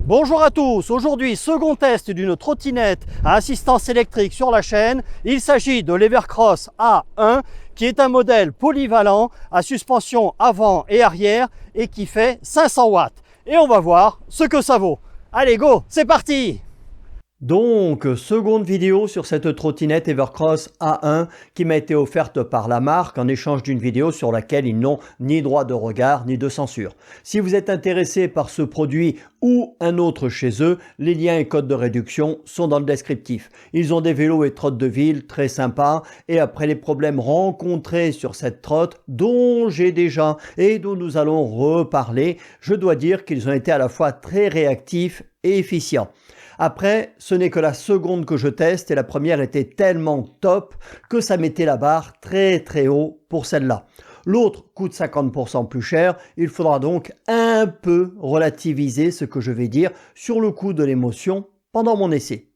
Bonjour à tous, aujourd'hui second test d'une trottinette à assistance électrique sur la chaîne. Il s'agit de l'Evercross A1 qui est un modèle polyvalent à suspension avant et arrière et qui fait 500 watts. Et on va voir ce que ça vaut. Allez go, c'est parti! Donc, seconde vidéo sur cette trottinette Evercross A1 qui m'a été offerte par la marque en échange d'une vidéo sur laquelle ils n'ont ni droit de regard ni de censure. Si vous êtes intéressé par ce produit ou un autre chez eux, les liens et codes de réduction sont dans le descriptif. Ils ont des vélos et trottes de ville très sympas et après les problèmes rencontrés sur cette trotte dont j'ai déjà et dont nous allons reparler, je dois dire qu'ils ont été à la fois très réactifs et efficients. Après, ce n'est que la seconde que je teste et la première était tellement top que ça mettait la barre très haut pour celle-là. L'autre coûte 50% plus cher, il faudra donc un peu relativiser ce que je vais dire sur le coût de l'émotion pendant mon essai.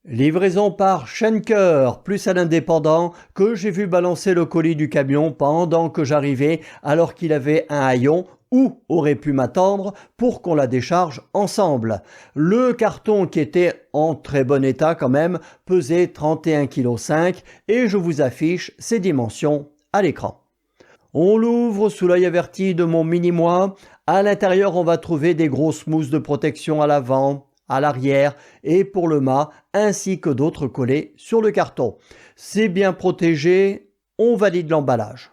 Livraison par Schenker, plus un indépendant que j'ai vu balancer le colis du camion pendant que j'arrivais alors qu'il avait un haillon ou aurait pu m'attendre pour qu'on la décharge ensemble. Le carton qui était en très bon état quand même pesait 31,5 kg et je vous affiche ses dimensions à l'écran. On l'ouvre sous l'œil averti de mon mini-moi. À l'intérieur, on va trouver des grosses mousses de protection à l'avant, à l'arrière et pour le mât, ainsi que d'autres collés sur le carton. C'est bien protégé, on valide l'emballage.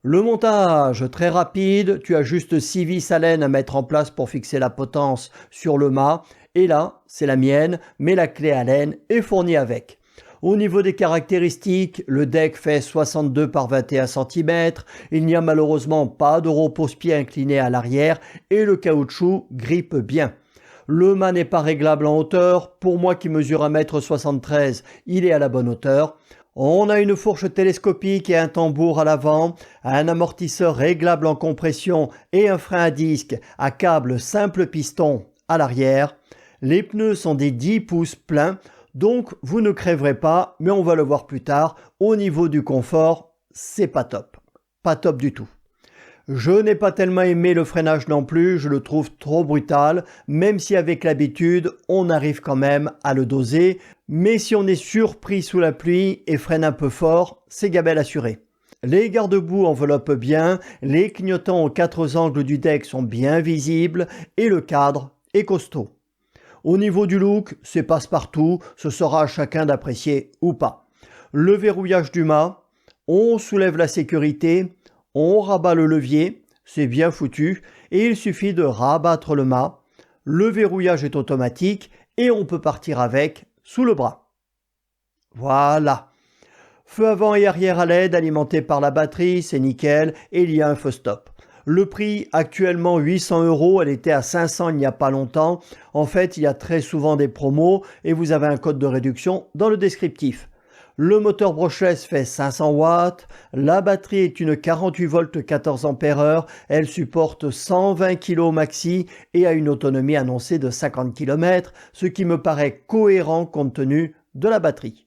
Le montage, très rapide, tu as juste 6 vis à laine à mettre en place pour fixer la potence sur le mât. Et là, c'est la mienne, mais la clé à laine est fournie avec. Au niveau des caractéristiques, le deck fait 62 par 21 cm, il n'y a malheureusement pas de repose-pied incliné à l'arrière et le caoutchouc grippe bien. Le mât n'est pas réglable en hauteur, pour moi qui mesure 1,73 m, il est à la bonne hauteur. On a une fourche télescopique et un tambour à l'avant, un amortisseur réglable en compression et un frein à disque à câble simple piston à l'arrière. Les pneus sont des 10 pouces pleins, donc vous ne crèverez pas, mais on va le voir plus tard. Au niveau du confort, c'est pas top. Pas top du tout. Je n'ai pas tellement aimé le freinage non plus, je le trouve trop brutal, même si avec l'habitude, on arrive quand même à le doser. Mais si on est surpris sous la pluie et freine un peu fort, c'est gabelle assurée. Les garde-boue enveloppent bien, les clignotants aux 4 angles du deck sont bien visibles et le cadre est costaud. Au niveau du look, c'est passe-partout, ce sera à chacun d'apprécier ou pas. Le verrouillage du mât, on soulève la sécurité, on rabat le levier, c'est bien foutu, et il suffit de rabattre le mât. Le verrouillage est automatique et on peut partir avec sous le bras. Voilà. Feu avant et arrière à LED alimenté par la batterie, c'est nickel, et il y a un feu stop. Le prix actuellement 800 €, elle était à 500 il n'y a pas longtemps. En fait, il y a très souvent des promos et vous avez un code de réduction dans le descriptif. Le moteur brushless fait 500 watts, la batterie est une 48 volts 14 ampères-heure, elle supporte 120 kg maxi et a une autonomie annoncée de 50 km, ce qui me paraît cohérent compte tenu de la batterie.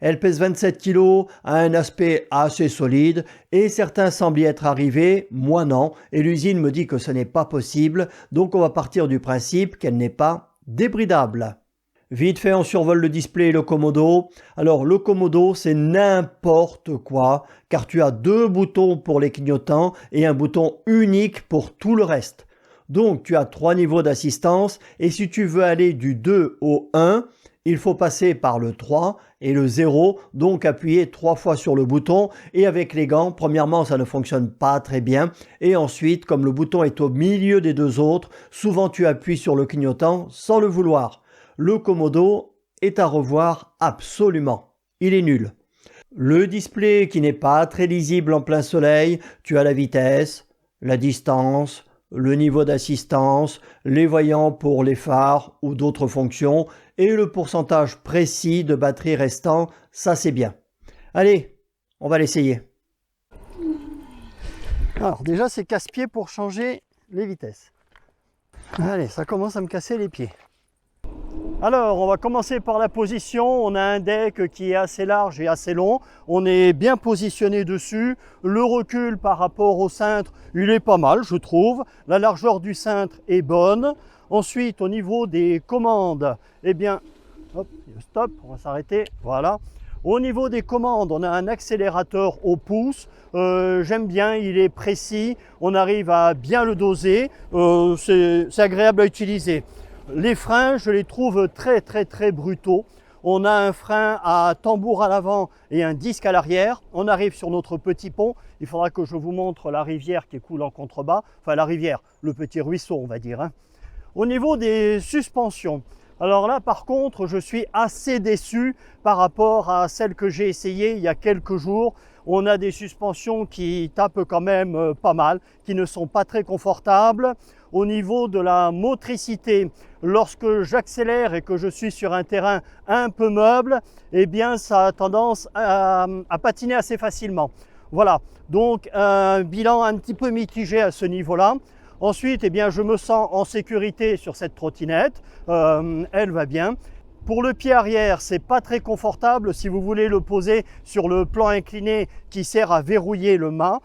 Elle pèse 27 kg, a un aspect assez solide et certains semblent y être arrivés, moi non, et l'usine me dit que ce n'est pas possible, donc on va partir du principe qu'elle n'est pas débridable. Vite fait, on survole le display et le commodo. Alors le commodo, c'est n'importe quoi, car tu as 2 boutons pour les clignotants et un bouton unique pour tout le reste. Donc tu as 3 niveaux d'assistance et si tu veux aller du 2 au 1, il faut passer par le 3 et le 0, donc appuyer 3 fois sur le bouton et avec les gants, premièrement ça ne fonctionne pas très bien et ensuite comme le bouton est au milieu des 2 autres, souvent tu appuies sur le clignotant sans le vouloir. Le commodo est à revoir absolument, il est nul. Le display qui n'est pas très lisible en plein soleil, tu as la vitesse, la distance, le niveau d'assistance, les voyants pour les phares ou d'autres fonctions et le pourcentage précis de batterie restant, ça c'est bien. Allez, on va l'essayer. Alors déjà c'est casse-pied pour changer les vitesses. Allez, ça commence à me casser les pieds. Alors, on va commencer par la position. On a un deck qui est assez large et assez long. On est bien positionné dessus. Le recul par rapport au cintre, il est pas mal, je trouve. La largeur du cintre est bonne. Ensuite, au niveau des commandes, eh bien, hop, stop, on va s'arrêter, voilà. Au niveau des commandes, on a un accélérateur au pouce. J'aime bien, il est précis. On arrive à bien le doser. C'est agréable à utiliser. Les freins, je les trouve très brutaux. On a un frein à tambour à l'avant et un disque à l'arrière. On arrive sur notre petit pont. Il faudra que je vous montre la rivière qui coule en contrebas. Enfin, la rivière, le petit ruisseau, on va dire, hein. Au niveau des suspensions, alors là, par contre, je suis assez déçu par rapport à celles que j'ai essayées il y a quelques jours. On a des suspensions qui tapent quand même pas mal, qui ne sont pas très confortables. Au niveau de la motricité, lorsque j'accélère et que je suis sur un terrain un peu meuble, eh bien ça a tendance à patiner assez facilement. Voilà, donc un bilan un petit peu mitigé à ce niveau-là. Ensuite, eh bien, je me sens en sécurité sur cette trottinette, elle va bien. Pour le pied arrière, c'est pas très confortable si vous voulez le poser sur le plan incliné qui sert à verrouiller le mât.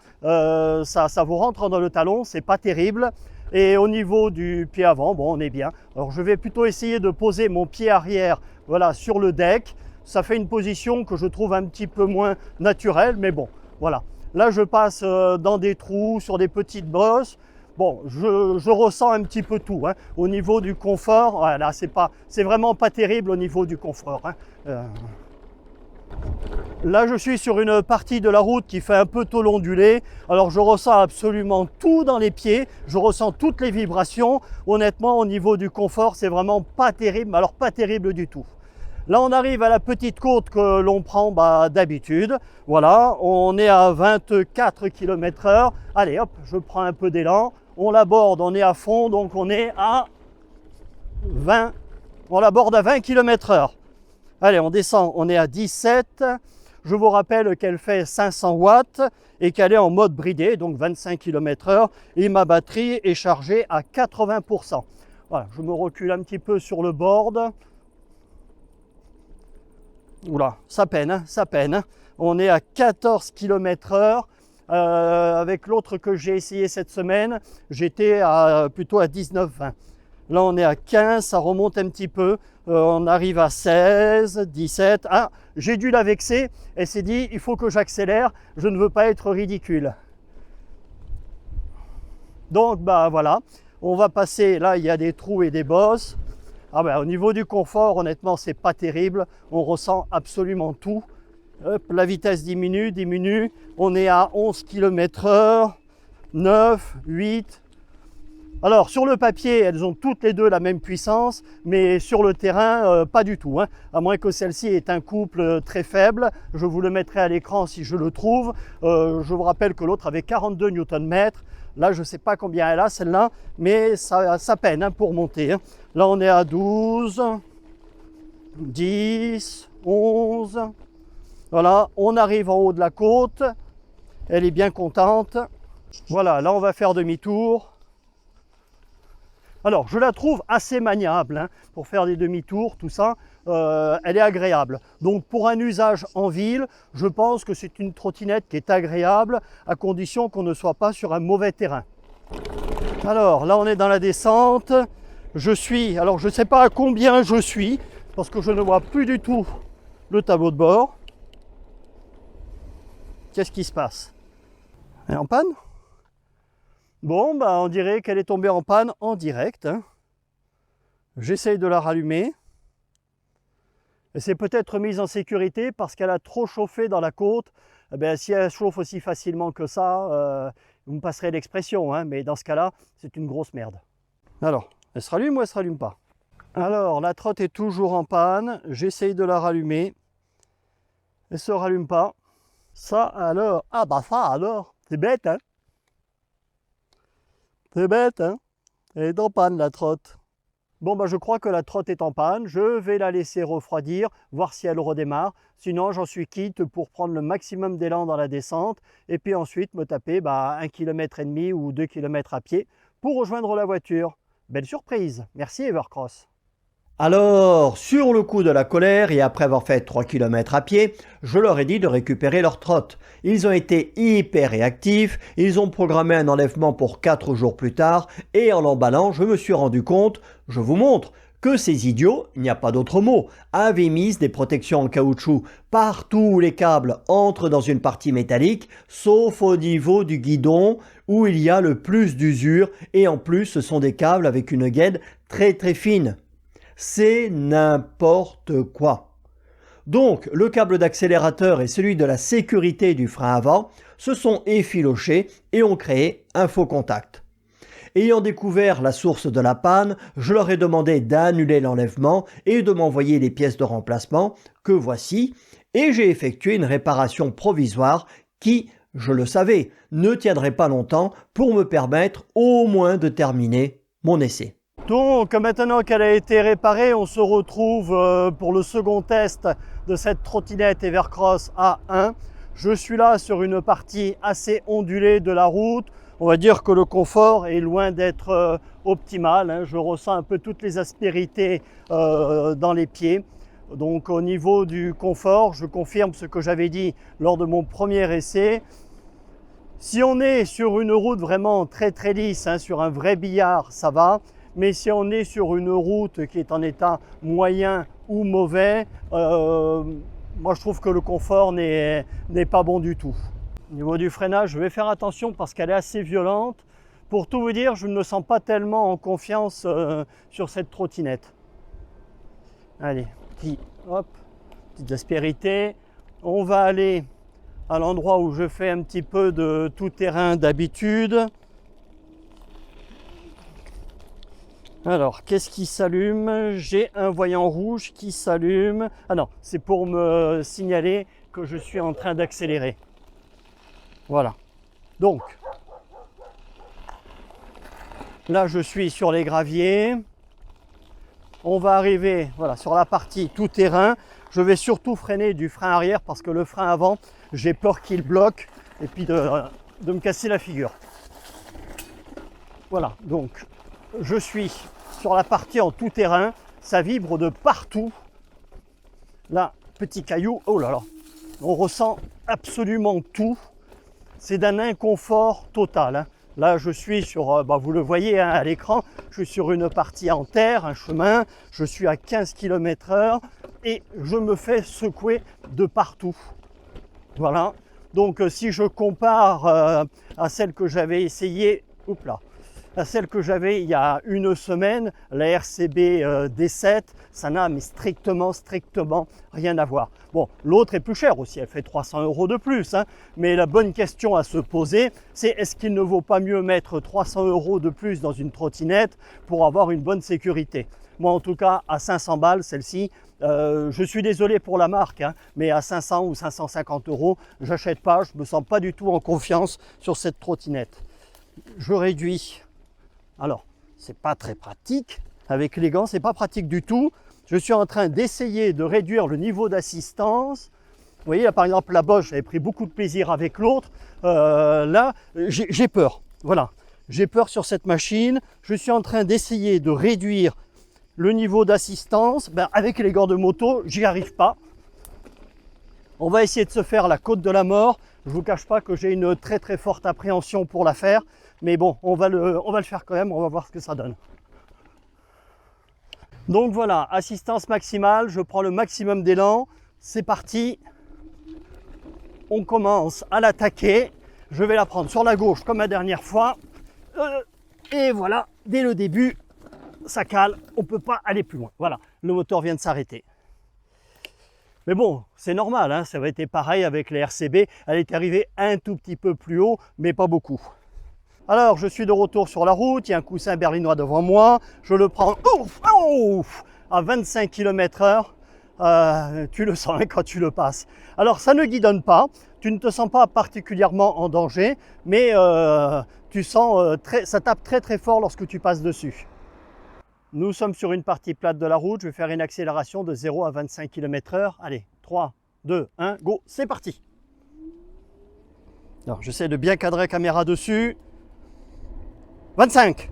Ça vous rentre dans le talon, c'est pas terrible. Et au niveau du pied avant, bon, on est bien. Alors je vais plutôt essayer de poser mon pied arrière, voilà, sur le deck. Ça fait une position que je trouve un petit peu moins naturelle, mais bon, voilà. Là, je passe dans des trous, sur des petites brosses. Bon, je ressens un petit peu tout, hein. Au niveau du confort, voilà, c'est vraiment pas terrible au niveau du confort, hein. Là, je suis sur une partie de la route qui fait un peu tôle ondulée. Alors, je ressens absolument tout dans les pieds. Je ressens toutes les vibrations. Honnêtement, au niveau du confort, c'est vraiment pas terrible, mais alors pas terrible du tout. Là, on arrive à la petite côte que l'on prend d'habitude. Voilà, on est à 24 km/h. Allez, hop, je prends un peu d'élan. On l'aborde, on est à fond, donc on est à 20. On l'aborde à 20 km/h. Allez, on descend, on est à 17. Je vous rappelle qu'elle fait 500 watts et qu'elle est en mode bridé, donc 25 km/h. Et ma batterie est chargée à 80%. Voilà, je me recule un petit peu sur le board. Oula, ça peine, hein, ça peine. On est à 14 km/h. Avec l'autre que j'ai essayé cette semaine, j'étais plutôt à 19-20. Là, on est à 15, ça remonte un petit peu. On arrive à 16, 17. Ah, j'ai dû la vexer. Elle s'est dit, il faut que j'accélère. Je ne veux pas être ridicule. Donc, voilà. On va passer, là, il y a des trous et des bosses. Ah au niveau du confort, honnêtement, c'est pas terrible. On ressent absolument tout. Hop, la vitesse diminue. On est à 11 km/h, 9, 8. Alors, sur le papier, elles ont toutes les deux la même puissance, mais sur le terrain, pas du tout, hein. À moins que celle-ci ait un couple très faible. Je vous le mettrai à l'écran si je le trouve. Je vous rappelle que l'autre avait 42 Nm. Là, je ne sais pas combien elle a, celle-là, mais ça peine, hein, pour monter, hein. Là, on est à 12, 10, 11. Voilà, on arrive en haut de la côte. Elle est bien contente. Voilà, là, on va faire demi-tour. Alors, je la trouve assez maniable, hein, pour faire des demi-tours, tout ça. Elle est agréable. Donc, pour un usage en ville, je pense que c'est une trottinette qui est agréable, à condition qu'on ne soit pas sur un mauvais terrain. Alors, là, on est dans la descente. Alors, je ne sais pas à combien je suis, parce que je ne vois plus du tout le tableau de bord. Qu'est-ce qui se passe? Elle est en panne? Bon, on dirait qu'elle est tombée en panne en direct, hein. J'essaye de la rallumer. Elle s'est peut-être mise en sécurité parce qu'elle a trop chauffé dans la côte. Eh bien, si elle chauffe aussi facilement que ça, vous me passerez l'expression, hein, mais dans ce cas-là, c'est une grosse merde. Alors, elle se rallume ou elle ne se rallume pas? Alors, la trotte est toujours en panne. J'essaye de la rallumer. Elle ne se rallume pas. Ça alors, ça alors, c'est bête, hein? C'est bête, hein? Elle est en panne, la trotte. Bon, je crois que la trotte est en panne. Je vais la laisser refroidir, voir si elle redémarre. Sinon, j'en suis quitte pour prendre le maximum d'élan dans la descente et puis ensuite me taper 1,5 km ou 2 km à pied pour rejoindre la voiture. Belle surprise. Merci Evercross. Alors, sur le coup de la colère et après avoir fait 3 km à pied, je leur ai dit de récupérer leur trotte. Ils ont été hyper réactifs, ils ont programmé un enlèvement pour 4 jours plus tard et en l'emballant, je me suis rendu compte, je vous montre, que ces idiots, il n'y a pas d'autre mot, avaient mis des protections en caoutchouc partout où les câbles entrent dans une partie métallique, sauf au niveau du guidon où il y a le plus d'usure et en plus ce sont des câbles avec une gaine très très fine. C'est n'importe quoi. Donc, le câble d'accélérateur et celui de la sécurité du frein avant se sont effilochés et ont créé un faux contact. Ayant découvert la source de la panne, je leur ai demandé d'annuler l'enlèvement et de m'envoyer les pièces de remplacement, que voici, et j'ai effectué une réparation provisoire qui, je le savais, ne tiendrait pas longtemps pour me permettre au moins de terminer mon essai. Donc maintenant qu'elle a été réparée, on se retrouve pour le second test de cette trottinette Evercross A1. Je suis là sur une partie assez ondulée de la route. On va dire que le confort est loin d'être optimal, hein. Je ressens un peu toutes les aspérités dans les pieds. Donc au niveau du confort, je confirme ce que j'avais dit lors de mon premier essai. Si on est sur une route vraiment très très lisse, hein, sur un vrai billard, ça va. Mais si on est sur une route qui est en état moyen ou mauvais, moi je trouve que le confort n'est pas bon du tout. Au niveau du freinage, je vais faire attention parce qu'elle est assez violente. Pour tout vous dire, je ne me sens pas tellement en confiance sur cette trottinette. Allez, petite aspérité. On va aller à l'endroit où je fais un petit peu de tout-terrain d'habitude. Alors, qu'est-ce qui s'allume? J'ai un voyant rouge qui s'allume. Ah non, c'est pour me signaler que je suis en train d'accélérer. Voilà. Donc, là, je suis sur les graviers. On va arriver voilà, sur la partie tout-terrain. Je vais surtout freiner du frein arrière parce que le frein avant, j'ai peur qu'il bloque et puis de me casser la figure. Voilà, donc je suis sur la partie en tout terrain, ça vibre de partout. Là, petit caillou, oh là là, on ressent absolument tout. C'est d'un inconfort total, hein. Là, je suis sur, vous le voyez hein, à l'écran, je suis sur une partie en terre, un chemin, je suis à 15 km/h et je me fais secouer de partout. Voilà, donc si je compare à celle que j'avais essayée, à celle que j'avais il y a une semaine, la RCB D7, ça n'a mais strictement rien à voir. Bon, l'autre est plus cher aussi, elle fait 300 € de plus, hein, mais la bonne question à se poser, c'est est-ce qu'il ne vaut pas mieux mettre 300 € de plus dans une trottinette pour avoir une bonne sécurité? Moi en tout cas, à 500 balles, celle-ci, je suis désolé pour la marque, hein, mais à 500 ou 550 €, j'achète pas, je me sens pas du tout en confiance sur cette trottinette. Je réduis. Alors, c'est pas très pratique. Avec les gants, c'est pas pratique du tout. Je suis en train d'essayer de réduire le niveau d'assistance. Vous voyez, là, par exemple, la Bosch, j'avais pris beaucoup de plaisir avec l'autre. Là, j'ai peur. Voilà, j'ai peur sur cette machine. Je suis en train d'essayer de réduire le niveau d'assistance. Avec les gants de moto, j'y arrive pas. On va essayer de se faire la côte de la mort. Je ne vous cache pas que j'ai une très très forte appréhension pour la faire. Mais bon, on va le faire quand même, on va voir ce que ça donne. Donc voilà, assistance maximale, je prends le maximum d'élan. C'est parti. On commence à l'attaquer. Je vais la prendre sur la gauche comme la dernière fois. Et voilà, dès le début, ça cale. On ne peut pas aller plus loin. Voilà, le moteur vient de s'arrêter. Mais bon, c'est normal, hein, ça va être pareil avec les RCB. Elle est arrivée un tout petit peu plus haut, mais pas beaucoup. Alors, je suis de retour sur la route, il y a un coussin berlinois devant moi, je le prends à 25 km/h, tu le sens hein, quand tu le passes. Alors, ça ne guidonne pas, tu ne te sens pas particulièrement en danger, mais tu sens, ça tape très très fort lorsque tu passes dessus. Nous sommes sur une partie plate de la route, je vais faire une accélération de 0 à 25 km/h. Allez, 3, 2, 1, go, c'est parti. Alors, j'essaie de bien cadrer la caméra dessus. 25.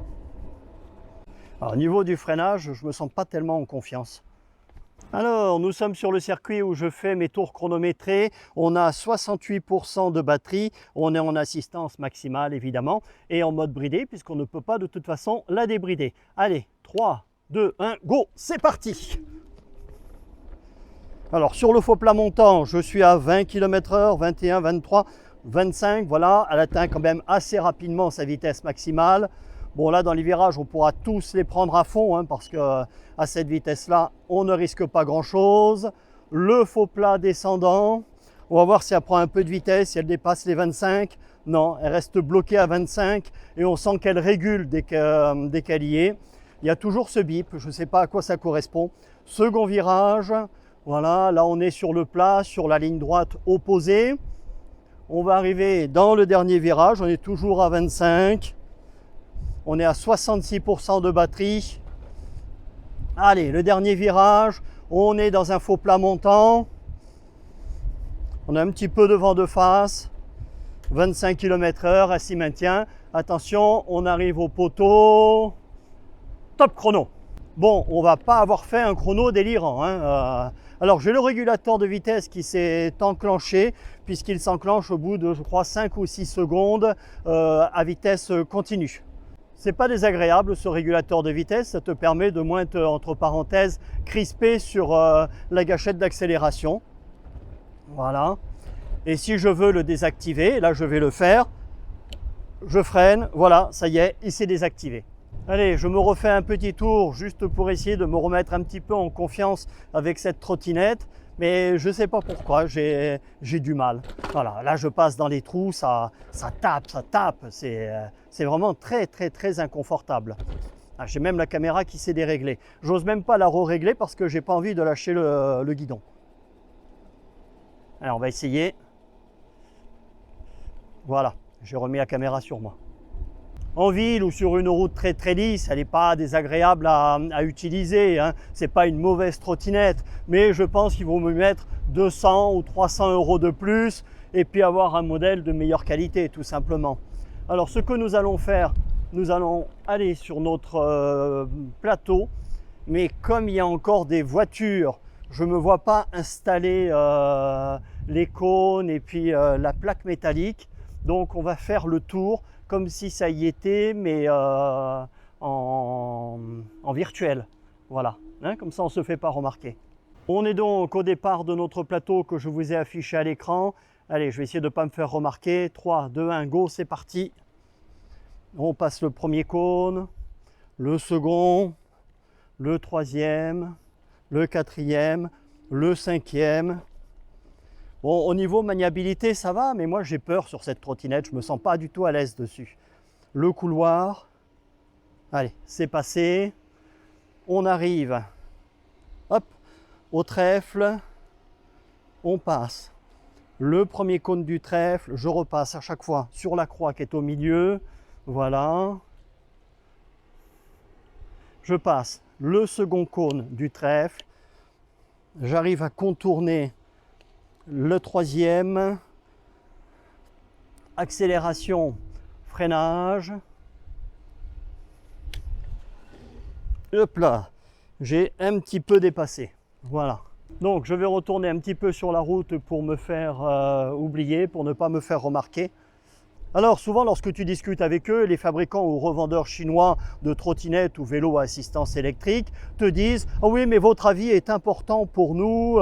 Alors, au niveau du freinage, je ne me sens pas tellement en confiance. Alors, nous sommes sur le circuit où je fais mes tours chronométrés. On a 68% de batterie. On est en assistance maximale, évidemment, et en mode bridé, puisqu'on ne peut pas de toute façon la débrider. Allez, 3, 2, 1, go, c'est parti! Alors, sur le faux plat montant, je suis à 20 km/h, 21, 23, 25. Voilà, elle atteint quand même assez rapidement sa vitesse maximale. Bon, là, dans les virages, on pourra tous les prendre à fond, hein, parce que à cette vitesse-là, on ne risque pas grand-chose. Le faux plat descendant, on va voir si elle prend un peu de vitesse, si elle dépasse les 25. Non, elle reste bloquée à 25 et on sent qu'elle régule dès qu'elle y est. Il y a toujours ce bip, je ne sais pas à quoi ça correspond. Second virage, voilà, là on est sur le plat, sur la ligne droite opposée. On va arriver dans le dernier virage, on est toujours à 25. On est à 66% de batterie. Allez, le dernier virage, on est dans un faux plat montant. On a un petit peu de vent de face. 25 km/h, elle s'y maintient. Attention, on arrive au poteau. Top chrono. Bon, on va pas avoir fait un chrono délirant, hein. Alors, j'ai le régulateur de vitesse qui s'est enclenché, puisqu'il s'enclenche au bout de, je crois, 5 ou 6 secondes à vitesse continue. C'est pas désagréable ce régulateur de vitesse, ça te permet de moins te, entre parenthèses, crisper sur la gâchette d'accélération. Voilà. Et si je veux le désactiver, là je vais le faire, je freine, voilà, ça y est, il s'est désactivé. Allez, je me refais un petit tour juste pour essayer de me remettre un petit peu en confiance avec cette trottinette, mais je ne sais pas pourquoi, j'ai du mal. Voilà, là je passe dans les trous, ça tape, c'est vraiment très inconfortable. Ah, j'ai même la caméra qui s'est déréglée. J'ose même pas la re-régler parce que j'ai pas envie de lâcher le guidon. Alors on va essayer. Voilà, j'ai remis la caméra sur moi. En ville ou sur une route très lisse, elle n'est pas désagréable à utiliser, hein. C'est pas une mauvaise trottinette, mais je pense qu'il vaut me mettre 200 ou 300 € de plus et puis avoir un modèle de meilleure qualité, tout simplement. Alors ce que nous allons faire, nous allons aller sur notre plateau, mais comme il y a encore des voitures, je ne me vois pas installer les cônes et puis la plaque métallique. Donc on va faire le tour comme si ça y était, mais en virtuel. Voilà, hein, comme ça on ne se fait pas remarquer. On est donc au départ de notre plateau que je vous ai affiché à l'écran. Allez, je vais essayer de ne pas me faire remarquer. 3, 2, 1, go, c'est parti. On passe le premier cône, le second, le troisième, le quatrième, le cinquième. Bon, au niveau maniabilité, ça va, mais moi j'ai peur sur cette trottinette, je ne me sens pas du tout à l'aise dessus. Le couloir, allez, c'est passé. On arrive, hop, au trèfle, on passe. Le premier cône du trèfle, je repasse à chaque fois sur la croix qui est au milieu, voilà. Je passe le second cône du trèfle, j'arrive à contourner le troisième, accélération, freinage. Hop là, j'ai un petit peu dépassé. Voilà. Donc je vais retourner un petit peu sur la route pour me faire oublier, pour ne pas me faire remarquer. Alors souvent lorsque tu discutes avec eux, les fabricants ou revendeurs chinois de trottinettes ou vélos à assistance électrique te disent « Oh oui, mais votre avis est important pour nous,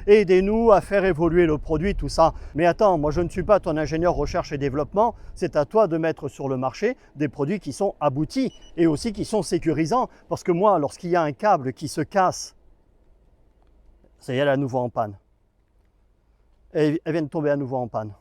aidez-nous à faire évoluer le produit, tout ça. » Mais attends, moi je ne suis pas ton ingénieur recherche et développement, c'est à toi de mettre sur le marché des produits qui sont aboutis et aussi qui sont sécurisants. Parce que moi, lorsqu'il y a un câble qui se casse, ça y est, elle est à nouveau en panne. Et elle vient de tomber à nouveau en panne.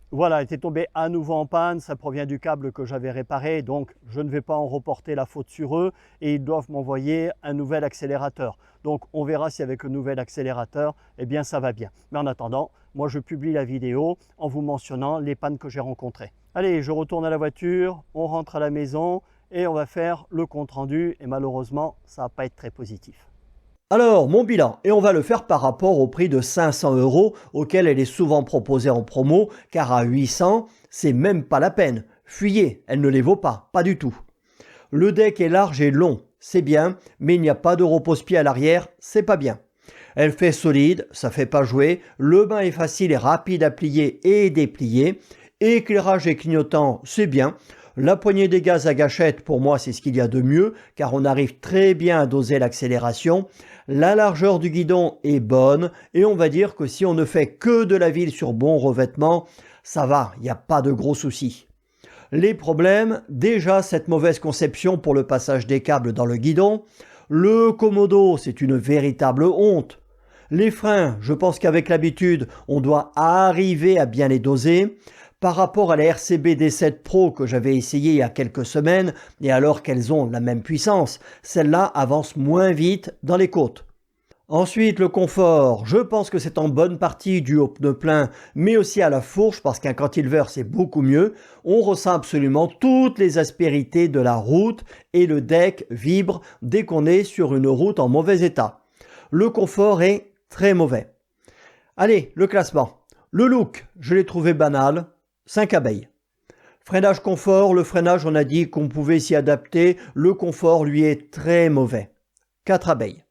Voilà, elle était tombée à nouveau en panne, ça provient du câble que j'avais réparé, donc je ne vais pas en reporter la faute sur eux et ils doivent m'envoyer un nouvel accélérateur. Donc on verra si avec le nouvel accélérateur, eh bien ça va bien. Mais en attendant, moi je publie la vidéo en vous mentionnant les pannes que j'ai rencontrées. Allez, je retourne à la voiture, on rentre à la maison et on va faire le compte-rendu et malheureusement, ça va pas être très positif. Alors, mon bilan, et on va le faire par rapport au prix de 500 € auquel elle est souvent proposée en promo, car à 800, c'est même pas la peine. Fuyez, elle ne les vaut pas du tout. Le deck est large et long, c'est bien, mais il n'y a pas de repose-pied à l'arrière, c'est pas bien. Elle fait solide, ça fait pas jouer, le bain est facile et rapide à plier et déplier, éclairage et clignotant, c'est bien. La poignée des gaz à gâchette, pour moi, c'est ce qu'il y a de mieux, car on arrive très bien à doser l'accélération. La largeur du guidon est bonne, et on va dire que si on ne fait que de la ville sur bon revêtement, ça va, il n'y a pas de gros soucis. Les problèmes, déjà cette mauvaise conception pour le passage des câbles dans le guidon. Le commodo, c'est une véritable honte. Les freins, je pense qu'avec l'habitude, on doit arriver à bien les doser. Par rapport à la RCB D7 Pro que j'avais essayé il y a quelques semaines, et alors qu'elles ont la même puissance, celle-là avance moins vite dans les côtes. Ensuite, le confort, je pense que c'est en bonne partie dû au pneu plein, mais aussi à la fourche, parce qu'un cantilever c'est beaucoup mieux. On ressent absolument toutes les aspérités de la route et le deck vibre dès qu'on est sur une route en mauvais état. Le confort est très mauvais. Allez, le classement. Le look, je l'ai trouvé banal, 5 abeilles. Freinage confort, le freinage on a dit qu'on pouvait s'y adapter, le confort lui est très mauvais, 4 abeilles.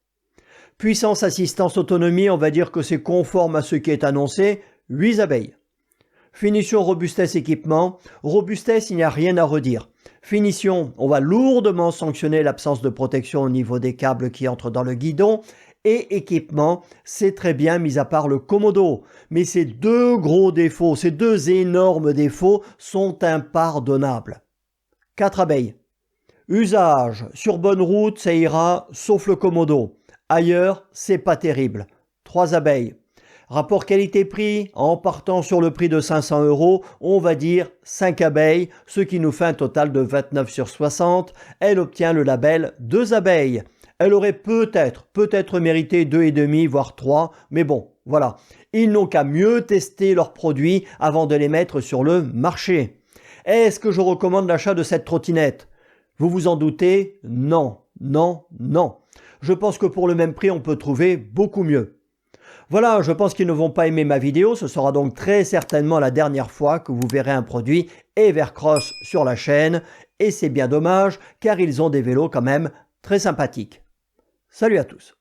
Puissance, assistance, autonomie, on va dire que c'est conforme à ce qui est annoncé, 8 abeilles. Finition, robustesse, équipement. Robustesse, il n'y a rien à redire. Finition, on va lourdement sanctionner l'absence de protection au niveau des câbles qui entrent dans le guidon. Et équipement, c'est très bien mis à part le commodo. Mais ces deux gros défauts, ces deux énormes défauts sont impardonnables. 4 abeilles. Usage, sur bonne route, ça ira, sauf le commodo. Ailleurs, c'est pas terrible. 3 abeilles. Rapport qualité-prix, en partant sur le prix de 500 €, on va dire 5 abeilles, ce qui nous fait un total de 29 sur 60. Elle obtient le label 2 abeilles. Elle aurait peut-être mérité 2,5 voire 3, mais bon, voilà. Ils n'ont qu'à mieux tester leurs produits avant de les mettre sur le marché. Est-ce que je recommande l'achat de cette trottinette? Vous vous en doutez? Non, non, non. Je pense que pour le même prix, on peut trouver beaucoup mieux. Voilà, je pense qu'ils ne vont pas aimer ma vidéo. Ce sera donc très certainement la dernière fois que vous verrez un produit Evercross sur la chaîne. Et c'est bien dommage, car ils ont des vélos quand même très sympathiques. Salut à tous.